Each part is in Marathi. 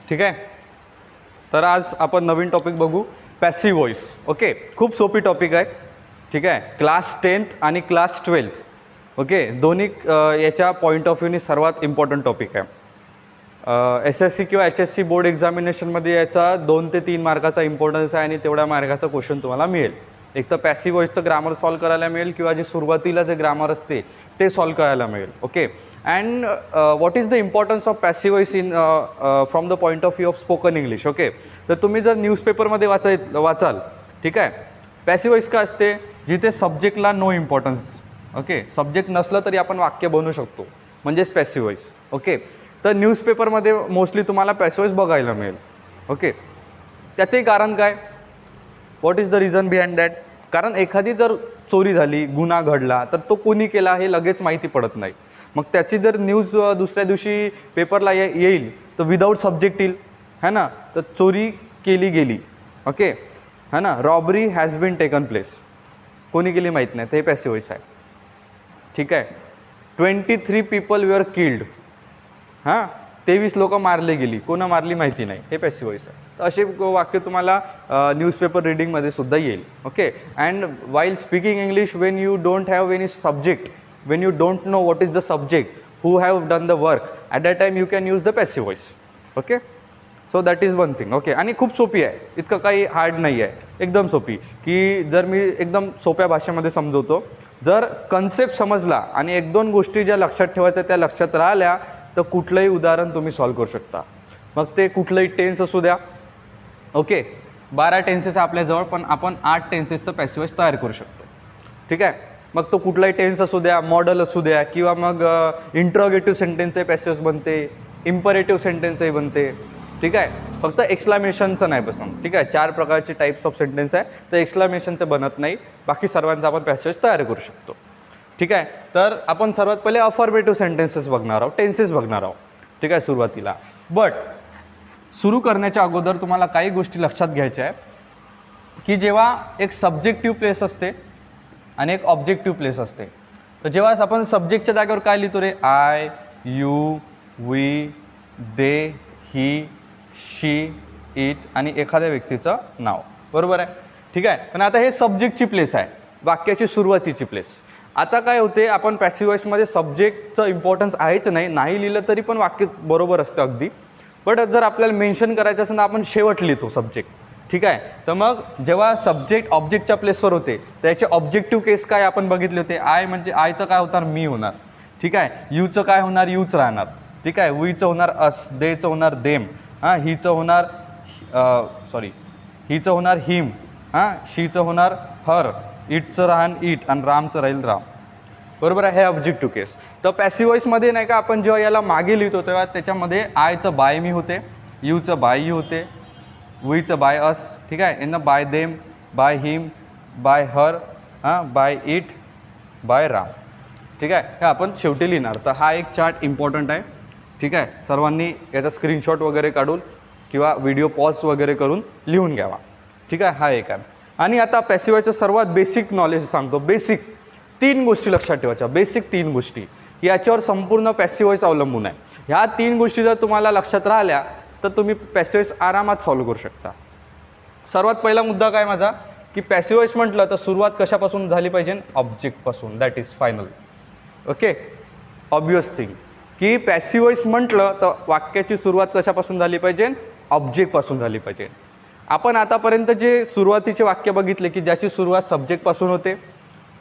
ठीक आहे. तर आज आपण नवीन टॉपिक बघू, पॅसिव्ह व्हॉइस. ओके, खूप सोपी टॉपिक आहे. ठीक आहे, क्लास 10th आणि क्लास 12th ओके दोन्ही याच्या पॉईंट ऑफ व्ह्यूनी सर्वात इम्पॉर्टंट टॉपिक आहे. SSC किंवा HSC बोर्ड एक्झामिनेशनमध्ये याचा 2 ते 3 मार्काचा इम्पॉर्टन्स आहे आणि तेवढ्या मार्काचा क्वेश्चन तुम्हाला मिळेल. एक तर पॅसिव्ह व्हॉइसचं ग्रामर सॉल्व करायला मिळेल किंवा जे सुरुवातीला जे ग्रामर असते ते सॉल्व करायला मिळेल. Okay, and what is the importance of passive voice in from the point of view of spoken English. Okay, तर तुम्ही जर न्यूजपेपरमध्ये वाचाल ठीक आहे, पॅसिव्ह व्हॉइस काय असते, जिथे सब्जेक्टला नो इम्पॉर्टन्स. ओके, सब्जेक्ट नसलं तरी आपण वाक्य बनवू शकतो, म्हणजेच पॅसिव्ह व्हॉइस. ओके, तर न्यूजपेपरमध्ये मोस्टली तुम्हाला पॅसिव्ह व्हॉइस बघायला मिळेल. ओके, त्याचंही कारण काय, what is the reason behind that. कारण एखादी जर चोरी झाली, गुन्हा घडला, तर तो कोणी केला हे लगेच माहिती पडत नाही. मग त्याची जर न्यूज दुसऱ्या दिवशी पेपरला येईल तर विदाऊट सब्जेक्ट येईल, है ना. तर चोरी केली गेली, ओके, है ना, robbery has been taken place, कोणी केली माहीत नाही, तर हे पॅसिव्ह व्हॉइस आहे. ठीक आहे, 23 पीपल वर किल्ड, हां 23 लोक मारले गेली, कोणा मारली माहिती नाही, हे पॅसिव्ह व्हॉइस आहे. तर असे वाक्य तुम्हाला न्यूजपेपर रिडिंगमध्ये सुद्धा येईल. Okay, and while speaking English Wien you don't have any subject, Wien you don't know what is the subject, who have done the work, at that time you can use the passive voice. Okay, so that is one thing. Okay, आणि खूप सोपी आहे, इतकं काही हार्ड नाही आहे, एकदम सोपी. की जर मी एकदम सोप्या भाषेमध्ये समजवतो, जर कन्सेप्ट समजला आणि 1-2 गोष्टी ज्या लक्षात ठेवायच्या त्या लक्षात राहिल्या तर कुठलंही उदाहरण तुम्ही सॉल्व करू शकता. मग ते कुठलंही टेन्स असू द्या. ओके, 12 टेन्सेस आपल्याजवळ, पण आपण 8 टेन्सेसचं पॅसिव्ह व्हॉइस तयार करू शकतो. ठीक आहे, मग तो कुठलाही टेन्स असू द्या, मॉडल असू द्या, किंवा मग इंट्रोगेटिव्ह सेंटेन्सही पॅसिव्ह व्हॉइस बनते, इम्परेटिव्ह सेंटेन्सही बनते. ठीक आहे, फक्त एक्सक्लामेशनचं नाही बसणार. ठीक आहे, 4 प्रकारचे टाईप्स ऑफ सेंटेन्स आहे, तर एक्सक्लामेशनचं बनत नाही, बाकी सर्वांचा आपण पॅसिव्ह व्हॉइस तयार करू शकतो. ठीक आहे, तर आपण सर्वात पहिले अफर्मेटिव्ह सेंटेन्सेस बघणार आहोत, टेन्सेस बघणार आहोत. ठीक आहे, सुरुवातीला. बट सुरू करण्याच्या अगोदर तुम्हाला काही गोष्टी लक्षात घ्यायच्या आहे, की जेव्हा एक सब्जेक्टिव्ह प्लेस असते आणि एक ऑब्जेक्टिव्ह प्लेस असते, तर जेव्हा आपण सब्जेक्टच्या जागेवर काय लिहितो रे, I, you, we, they, he, she, it आणि एखाद्या व्यक्तीचं नाव, बरोबर आहे. ठीक आहे, पण आता हे सब्जेक्टची प्लेस आहे, वाक्याची सुरुवातीची प्लेस. आता काय होते, आपण पॅसिव्ह व्हॉइसमध्ये सब्जेक्टचं इम्पॉर्टन्स आहेच नाही लिहिलं तरी पण वाक्य बरोबर असतं अगदी. बट जर आपल्याला मेन्शन करायचं असेल तर आपण शेवट लिहितो सब्जेक्ट. ठीक आहे, तर मग जेव्हा सब्जेक्ट ऑब्जेक्टच्या प्लेसवर होते त्याचे ऑब्जेक्टिव्ह केस काय आपण बघितले होते. आय म्हणजे आयचं काय होणार, मी होणार. ठीक आहे, यूचं काय होणार, यूच राहणार. ठीक आहे, वीचं होणार अस, देचं होणार देम, हां हिचं होणार हिचं होणार हिम, हां शीचं होणार हर, इटचं राहण इट आणि रामचं राहील राम, बरोबर आहे. हे ऑब्जेक्टिव्ह केस. तर पॅसिव्ह व्हॉइसमध्ये नाही का, आपण जेव्हा याला मागे लिहितो तेव्हा त्याच्यामध्ये आयचं बाय मी होते, यूचं बाय यू होते, वीचं बाय अस. ठीक आहे, यांना bye them, by him, bye हर, हां बाय इट, बाय राम. ठीक आहे, हे आपण शेवटी लिहिणार. तर हा एक चार्ट इम्पॉर्टंट आहे. ठीक आहे, सर्वांनी याचा स्क्रीनशॉट वगैरे काढून किंवा व्हिडिओ पॉज वगैरे करून लिहून घ्यावा. ठीक आहे, हा एक आहे. आणि आता पॅसिव्ह व्हॉइसचं सर्वात बेसिक नॉलेज सांगतो. बेसिक 3 गोष्टी लक्षात ठेवायच्या, बेसिक 3 गोष्टी, याच्यावर संपूर्ण पॅसिव्ह व्हॉइस अवलंबून आहे. ह्या 3 गोष्टी जर तुम्हाला लक्षात राहिल्या तर तुम्ही पॅसिव्ह व्हॉइस आरामात सॉल्व करू शकता. सर्वात पहिला मुद्दा काय माझा, की पॅसिव्ह व्हॉइस म्हटलं तर सुरुवात कशापासून झाली पाहिजे, ऑब्जेक्टपासून. That is final. Okay, obvious thing की पॅसिव्ह व्हॉइस म्हटलं तर वाक्याची सुरुवात कशापासून झाली पाहिजे, ऑब्जेक्टपासून झाली पाहिजे. आपण आतापर्यंत जे सुरुवातीचे वाक्य बघितले की ज्याची सुरुवात सब्जेक्टपासून होते,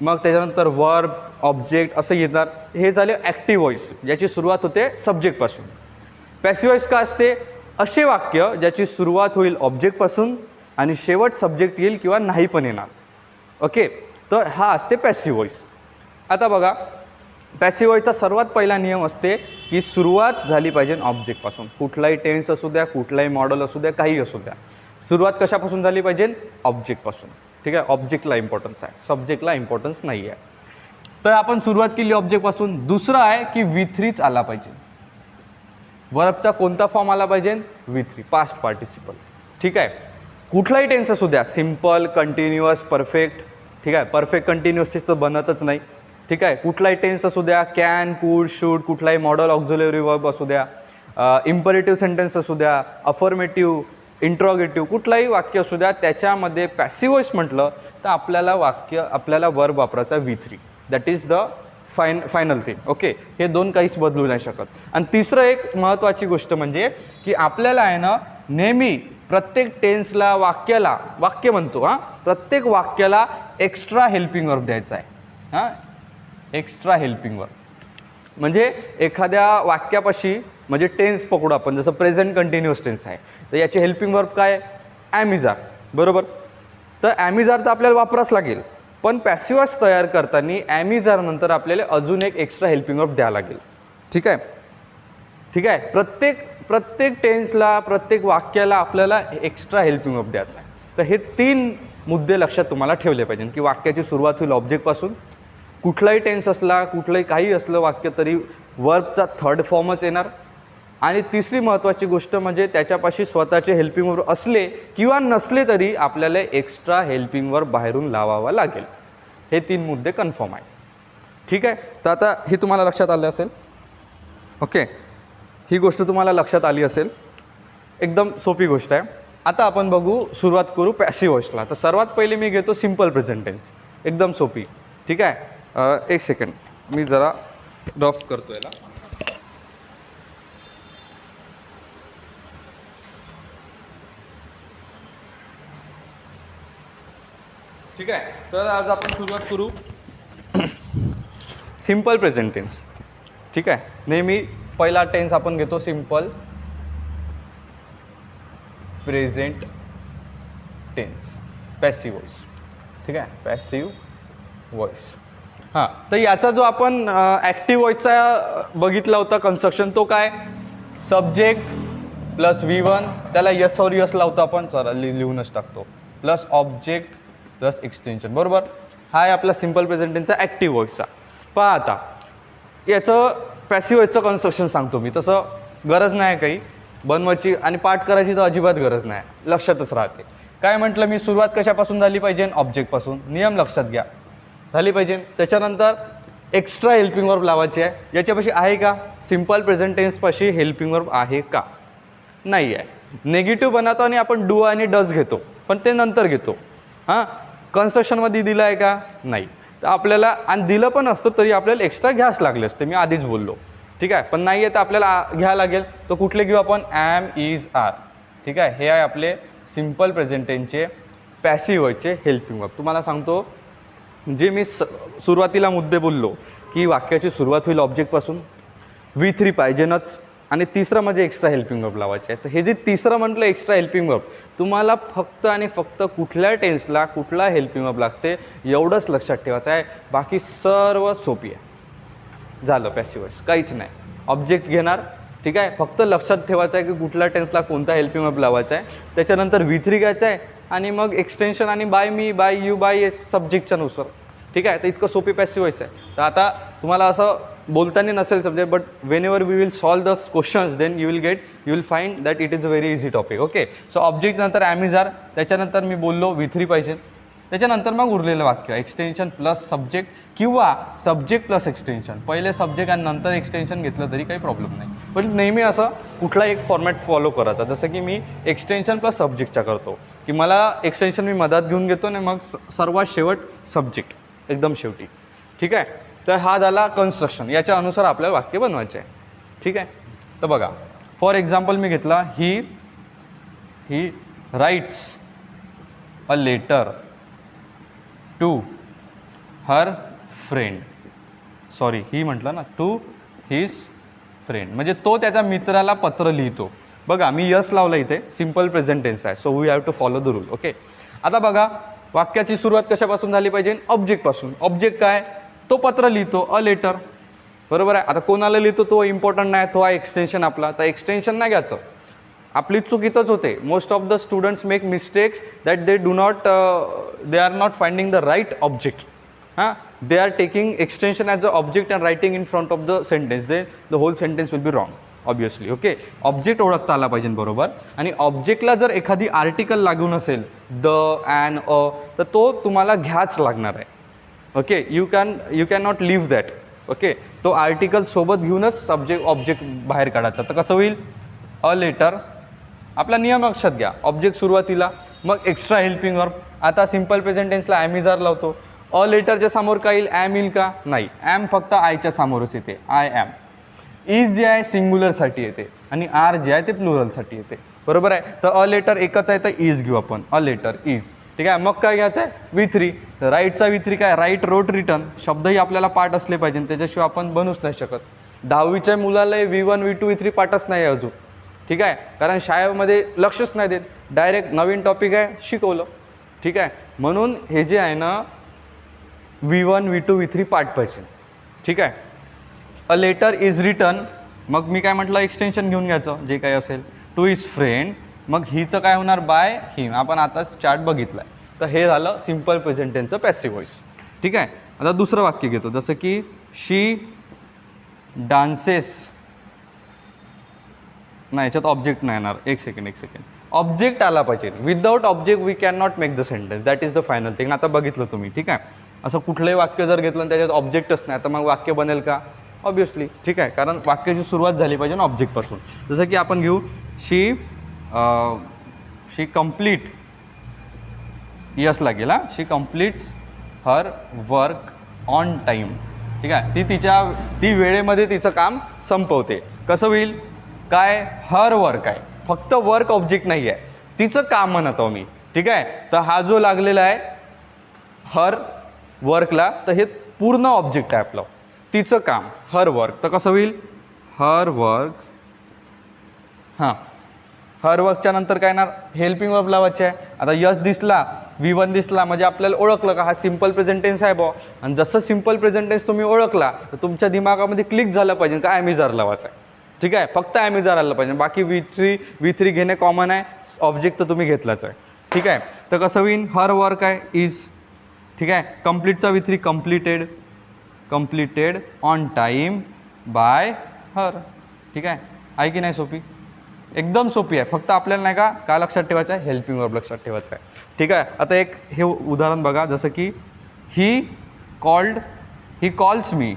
मग त्याच्यानंतर वर्ब, ऑब्जेक्ट असं येणार, हे झाले ॲक्टिव्ह व्हॉइस, ज्याची सुरुवात होते सब्जेक्टपासून. पॅसिव्ह व्हॉइस का असते, असे वाक्य ज्याची सुरुवात होईल ऑब्जेक्टपासून आणि शेवट सब्जेक्ट येईल किंवा नाही पण येणार. ओके, तर हा असते पॅसिव्ह व्हॉइस. आता बघा, पॅसिव्ह व्हॉइसचा सर्वात पहिला नियम असते की सुरुवात झाली पाहिजे ऑब्जेक्टपासून. कुठलाही टेन्स असू द्या, कुठलाही मॉडल असू द्या, काही असू द्या, सुरुवात कशापासून झाली पाहिजे, ऑब्जेक्टपासून. ठीक आहे, ऑब्जेक्टला इम्पॉर्टन्स आहे, सब्जेक्टला इम्पॉर्टन्स नाही आहे. तर आपण सुरुवात केली ऑब्जेक्टपासून. दुसरं आहे की V3च आला पाहिजे. वर्बचा कोणता फॉर्म आला पाहिजे, V3, पास्ट पार्टिसिपल. ठीक आहे, कुठलाही टेन्स असू द्या, सिम्पल, कंटिन्युअस, परफेक्ट. ठीक आहे, परफेक्ट कंटिन्युअसची तर बनतच नाही. ठीक आहे, कुठलाही टेन्स असू द्या, कॅन, कुड, शूड, कुठलाही मॉडल ऑक्झिलरी वर्ब असू द्या, इम्परेटिव्ह सेंटेन्स असू द्या, अफर्मेटिव्ह, इंट्रॉगेटिव्ह, कुठलाही वाक्य असू द्या, त्याच्यामध्ये पॅसिव्ह वॉइस म्हटलं तर आपल्याला वर्ब वापरायचा V3. That is the final thing. Okay, हे दोन काहीच बदलू नाही शकत. आणि तिसरं एक महत्त्वाची गोष्ट म्हणजे की आपल्याला आहे ना नेहमी प्रत्येक टेन्सला वाक्य म्हणतो प्रत्येक वाक्याला एक्स्ट्रा हेल्पिंग वर्ब द्यायचा आहे. एक्स्ट्रा हेल्पिंग वर्ब म्हणजे एखाद्या वाक्यापाशी म्हणजे टेन्स पकडू आपण, जसं प्रेझेंट कंटिन्युअस टेन्स आहे तर याची हेल्पिंग वर्ब काय, ॲम इज आर. बरोबर, तर ॲम इज आर तर आपल्याला वापराच लागेल, पण पॅसिव्ह वॉइस तयार करताना ॲम इज आर नंतर आपल्याला अजून एक एक्स्ट्रा हेल्पिंग वर्ब द्यावं लागेल. ठीक आहे. प्रत्येक टेन्सला, प्रत्येक वाक्याला आपल्याला एक्स्ट्रा हेल्पिंग वर्ब द्यायचा आहे. तर हे 3 मुद्दे लक्षात तुम्हाला ठेवले पाहिजे की वाक्याची सुरुवात होईल ऑब्जेक्टपासून, कुठलाही टेन्स असला, कुठलंही काही असलं वाक्य तरी वर्बचा थर्ड फॉर्मच येणार, आणि तिसरी महत्त्वाची गोष्ट म्हणजे त्याच्यापाशी स्वतःचे हेल्पिंग वर्ब असले किंवा नसले तरी आपल्याला एक्स्ट्रा हेल्पिंग वर्ब बाहेरून लावावा लागेल. हे 3 मुद्दे कन्फर्म आहे. ठीक आहे, तर आता हे तुम्हाला लक्षात आलं असेल. ओके, ही गोष्ट तुम्हाला लक्षात आली असेल. एकदम सोपी गोष्ट आहे. आता आपण बघू, सुरुवात करू पॅसिव्ह वॉइसला. तर सर्वात पहिले मी घेतो सिम्पल प्रेझेंट टेन्स. एकदम सोपी. ठीक आहे, एक सेकंड मी जरा रफ करतो याला. ठीक आहे, तर आज आपण सुरुवात करू सिम्पल प्रेझेंट टेन्स. ठीक आहे, नेहमी पहिला टेन्स आपण घेतो simple present tense, passive voice. ठीक आहे, पॅसिव्ह वॉइस. तर याचा जो आपण ॲक्टिव्ह वॉइसचा बघितला होता कन्स्ट्रक्शन, तो काय, सब्जेक्ट प्लस V1, त्याला यस और यस लावतो आपण, चला लिहूनच टाकतो, प्लस ऑब्जेक्ट प्लस एक्सटेन्शन. बरोबर, हा आहे आपला सिम्पल प्रेझेंट टेन्सचा ॲक्टिव्ह वॉइसचा. पहा आता याचं पॅसिव्ह वॉइसचं कन्स्ट्रक्शन सांगतो मी. तसं गरज नाही काही बनवायची आणि पाठ करायची तर अजिबात गरज नाही, लक्षातच राहते. काय म्हटलं मी, सुरुवात कशापासून झाली पाहिजे, ऑब्जेक्टपासून. नियम लक्षात घ्या, झाली पाहिजे. त्याच्यानंतर एक्स्ट्रा हेल्पिंग वर्ब लावायची आहे. याच्यापाशी आहे का, सिम्पल प्रेझेंट टेन्सपाशी हेल्पिंग वर्ब आहे का, नाही आहे. नेगेटिव्ह बनवतो आणि आपण डू आणि डज घेतो, पण ते नंतर घेतो. कन्स्ट्रक्शनमध्ये दिलं आहे का, नाही. तर आपल्याला, आणि दिलं पण असतं तरी आपल्याला एक्स्ट्रा घ्यास लागले असते, मी आधीच बोललो. ठीक आहे, पण नाही आहे तर आपल्याला घ्यावं लागेल. तो कुठले घेऊ आपण, ॲम इज आर. ठीक आहे, हे आहे आपले सिम्पल प्रेझेंट टेन्सचे पॅसिव्ह वॉइसचे हेल्पिंग वर्ब. तुम्हाला सांगतो, जे मी सुरुवातीला मुद्दे बोललो की वाक्याची सुरुवात होईल ऑब्जेक्टपासून, V3 पाहिजेनच, आणि तिसरं म्हणजे एक्स्ट्रा हेल्पिंग वर्ब लावायचे आहे. तर हे जे तिसरं म्हटलं एक्स्ट्रा हेल्पिंग वर्ब, तुम्हाला फक्त आणि फक्त कुठल्या टेन्सला कुठला हेल्पिंग वर्ब लागते एवढंच लक्षात ठेवायचं आहे. बाकी सर्व सोपी आहे. झालं पॅसिव्ह वॉइस, काहीच नाही. ऑब्जेक्ट घेणार, ठीक आहे, फक्त लक्षात ठेवायचं आहे की कुठल्या टेन्सला कोणता हेल्पिंग वर्ब लावायचा आहे. त्याच्यानंतर V3 घ्यायचं आहे आणि मग एक्सटेन्शन आणि by me, by you, by सब्जेक्टच्या नुसार. ठीक आहे, तर इतकं सोपी पॅसिव्ह वॉइस आहे. तर आता तुम्हाला असं बोलताना नसेल समजे, but whenever we will solve the questions then you will find that it is a very easy topic. Okay, so object नंतर ॲम इज आर, त्याच्यानंतर मी बोललो V3 पाहिजे, त्याच्यानंतर मग उरलेलं वाक्य एक्सटेन्शन प्लस सब्जेक्ट किंवा सब्जेक्ट प्लस एक्सटेन्शन. पहिले सब्जेक्ट आणि नंतर एक्सटेन्शन घेतलं तरी काही प्रॉब्लेम नाही, पण नेहमी असं कुठला एक फॉर्मॅट फॉलो करायचा. जसं की मी एक्सटेन्शन प्लस सब्जेक्टचा करतो, की मला एक्सटेन्शन मी मधात घेऊन घेतो आणि मग सर्वात शेवट सब्जेक्ट एकदम शेवटी. ठीक आहे, तर हा झाला कन्स्ट्रक्शन. याच्या अनुसार आपल्याला वाक्य बनवायचे आहे. ठीक आहे, तर बघा फॉर एक्झाम्पल मी घेतला, he writes a letter to her friend. Sorry, he म्हटलं ना, टू हिज फ्रेंड, म्हणजे तो त्याच्या मित्राला पत्र लिहितो. बघा मी यस लावलं इथे, सिम्पल प्रेझेंट टेन्स आहे, so we have to follow the rule. Okay, आता बघा वाक्याची सुरुवात कशापासून झाली पाहिजे, ऑब्जेक्टपासून. ऑब्जेक्ट काय, तो पत्र लिहितो, अ लेटर. बरोबर आहे. आता कोणाला लिहितो तो इम्पॉर्टंट नाही, तो आहे एक्सटेन्शन आपला. तर एक्सटेन्शन नाही घ्यायचं, आपली चूक इथंच होते. Most of the students make mistakes that they are not finding the right object. They are taking extension as a object and writing in front of the sentence. The whole sentence will be wrong obviously. Okay, object ओळखता आला पाहिजे बरोबर. आणि ऑब्जेक्टला जर एखादी आर्टिकल लागून असेल, द, ॲन, अ, तर तो तुम्हाला घ्याच लागणार आहे. Okay, you can not leave that. Okay, तो आर्टिकल सोबत घेऊनच सब्जेक्ट ऑब्जेक्ट बाहेर काढायचा. तर कसं होईल, अ लेटर, आपला नियम लक्षात घ्या, ऑब्जेक्ट सुरुवातीला, मग एक्स्ट्रा हेल्पिंग वर्ब. आता सिम्पल प्रेझेंट टेन्सला ॲम इज आर लावतो. अ लेटरच्या समोर काय येईल, ॲम येईल का, नाही, ॲम फक्त आयच्या समोरच येते, आय ॲम. इज जे आहे सिंग्युलरसाठी येते आणि आर जे आहे ते प्लुरलसाठी येते, बरोबर आहे. तर अ लेटर एकच आहे तर इज घेऊ आपण, अ लेटर इज. ठीक आहे, मग काय घ्यायचं आहे, V3. राईटचा V3 काय, राईट रोट रिटर्न. शब्दही आपल्याला पाठ असले पाहिजे, त्याच्याशिवाय आपण बनूच नाही शकत. 10वीच्या मुलाला V1 V2 V3 पाठच नाही आहे अजून. ठीक आहे, कारण शाळेमध्ये लक्षच नाही देत, डायरेक्ट नवीन टॉपिक आहे शिकवलं. ठीक आहे, म्हणून हे जे आहे ना V1 V2 V3 पाठ पाहिजे. ठीक आहे, अ लेटर इज रिटर्न, मग मी काय म्हटलं, एक्सटेन्शन घेऊन घ्यायचं जे काही असेल, टू इज फ्रेंड, मग हिचं काय होणार, बाय हिम. आपण आताच चार्ट बघितला आहे. तर हे झालं सिम्पल प्रेझेंट टेन्सचं पॅसिव्ह व्हॉइस. ठीक आहे, आता दुसरं वाक्य घेतो, जसं की शी डान्सेस. नाही, याच्यात ऑब्जेक्ट नाही येणार, एक सेकंड. ऑब्जेक्ट आला पाहिजे. Without object we can not make the sentence, that is the final thing. आता बघितलं तुम्ही. ठीक आहे, असं कुठलंही वाक्य जर घेतलं आणि त्याच्यात ऑब्जेक्टच नाही, तर मग वाक्य बनेल का, ऑब्वियसली. ठीक आहे, कारण वाक्याची सुरुवात झाली पाहिजे ना ऑब्जेक्टपासून. जसं की आपण घेऊ शी कम्प्लीट, यस लागेल हां, she completes her work on time. ठीक आहे, ती वेळेमध्ये तिचं काम संपवते. कसं होईल, काय, हर वर्क आहे, फक्त वर्क ऑब्जेक्ट नाही आहे, तिचं काम म्हणत आहो मी. ठीक आहे, तर हा जो लागलेला आहे हर वर्कला, तर हे पूर्ण ऑब्जेक्ट आहे आपलं, तिचं काम, हर वर्क. तर कसं होईल, हर वर्क. हां, हर वर्कच्या नंतर काय येणार, हेल्पिंग वर्ब लावायचे आहे. आता यस दिसला, V1 दिसला, म्हणजे आपल्याला ओळखलं का हा सिम्पल प्रेझेंट टेन्स आहे बॉ. आणि जसं सिम्पल प्रेझेंट टेन्स तुम्ही ओळखला, तर तुमच्या दिमागामध्ये क्लिक झालं पाहिजे का ॲम इज आर लावायचं आहे. ठीक आहे, फक्त ॲम इज आर आलं पाहिजे, बाकी V3 घेणे कॉमन आहे, ऑब्जेक्ट तर तुम्ही घेतलाच आहे. ठीक आहे, तर कसं होईल, हर वर्क आहे इज. ठीक आहे, कम्प्लीटचा V3 completed on time bye हर. ठीक आहे की नाही, सोपी, एकदम सोपी आहे. फक्त आपल्याला नाही का काय लक्षात ठेवायचं आहे, हेल्पिंग वर्ब लक्षात ठेवायचं आहे. ठीक आहे, आता एक हे उदाहरण बघा, जसं की ही कॉल्स मी.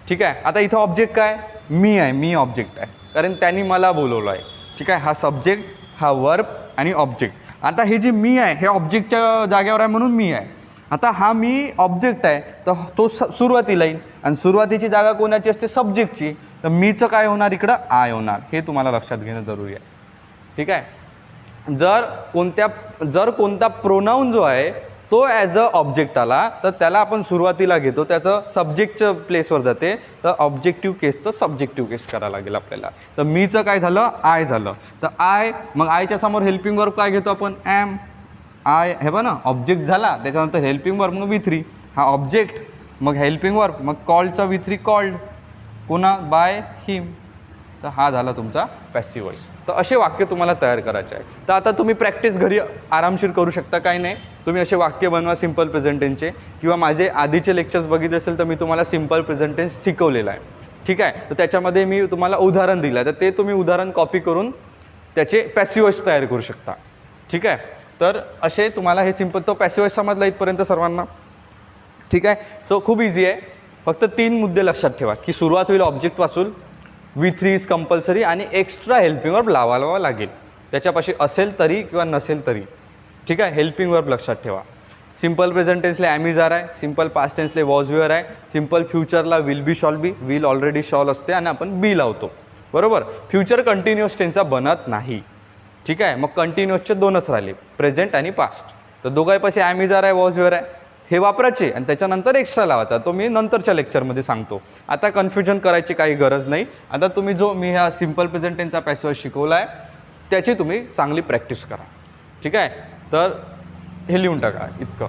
ठीक आहे, आता इथं ऑब्जेक्ट काय, मी आहे, मी ऑब्जेक्ट आहे, कारण त्यांनी मला बोलवलं आहे. ठीक आहे, हा सब्जेक्ट, हा वर्ब आणि ऑब्जेक्ट. आता हे जे मी आहे हे ऑब्जेक्टच्या जागेवर आहे म्हणून मी आहे. आता हा मी ऑब्जेक्ट आहे, तर तो सुरुवातीला येईल आणि सुरुवातीची जागा कोणाची असते, सब्जेक्टची. तर मीचं काय होणार, इकडं आय होणार. हे तुम्हाला लक्षात घेणं जरुरी आहे. ठीक आहे, जर कोणता प्रोनाऊन जो आहे तो ॲज अ ऑब्जेक्ट आला, तर त्याला आपण सुरुवातीला घेतो, त्याचं सब्जेक्टच्या प्लेसवर जाते, तर ऑब्जेक्टिव्ह केसचं सब्जेक्टिव्ह केस करावं लागेल आपल्याला. तर मीचं काय झालं, आय झालं, तर आय, मग आयच्या समोर हेल्पिंग वर्ब काय घेतो आपण, ॲम. आय हे बघा ना, ऑब्जेक्ट झाला, त्याच्यानंतर हेल्पिंग वर्ब, मग V3 हा ऑब्जेक्ट, मग हेल्पिंग वर्ब, मग कॉल्डचा V3 कॉल्ड, पुन्हा बाय हिम. तर हा झाला तुमचा पॅसिव्ह व्हॉइस. तर असे वाक्य तुम्हाला तयार करायचे आहे. तर आता तुम्ही प्रॅक्टिस घरी आरामशीर करू शकता, काही नाही, तुम्ही असे वाक्य बनवा सिम्पल प्रेझेंट टेन्सचे, किंवा माझे आधीचे लेक्चर्स बघितले असेल तर मी तुम्हाला सिम्पल प्रेझेंट टेन्स शिकवलेलं आहे. ठीक आहे, तर त्याच्यामध्ये मी तुम्हाला उदाहरण दिलं आहे, तर ते तुम्ही उदाहरण कॉपी करून त्याचे पॅसिव्ह व्हॉइस तयार करू शकता. ठीक आहे, तर असे तुम्हाला हे सिम्पल, तो पॅसिव्ह व्हॉइस समजला इथपर्यंत सर्वांना. ठीक आहे, सो खूप इझी आहे. फक्त 3 मुद्दे लक्षात ठेवा, की सुरुवात होईल ऑब्जेक्टपासून, V3 इज कंपल्सरी, आणि एक्स्ट्रा हेल्पिंग वर्ब लावावा लागेल, त्याच्यापाशी असेल तरी किंवा नसेल तरी. ठीक आहे, हेल्पिंग वर्ब लक्षात ठेवा. सिम्पल प्रेझेंट टेन्सला ॲम इज आर आहे, सिम्पल पास्ट टेन्सला वॉज वेअर आहे, सिम्पल फ्युचरला will be shall be, will already shall असते आणि आपण बी लावतो, बरोबर. फ्युचर कंटिन्युअस टेन्सचा बनत नाही. ठीक आहे, मग कंटिन्युअसचे 2च राहिले, प्रेझेंट आणि पास्ट. तर दोघांपाशी ॲम इज आर आहे, वॉज वेअर आहे, हे वापरायचे आणि त्याच्यानंतर एक्स्ट्रा लावायचा. तो मी नंतरच्या लेक्चरमध्ये सांगतो. आता कन्फ्युजन करायची काही गरज नाही. आता तुम्ही जो मी ह्या सिम्पल प्रेझेंट टेन्सचा पॅसिव्ह शिकवला आहे त्याची तुम्ही चांगली प्रॅक्टिस करा. ठीक आहे, तर हे लिहून टाका इतकं.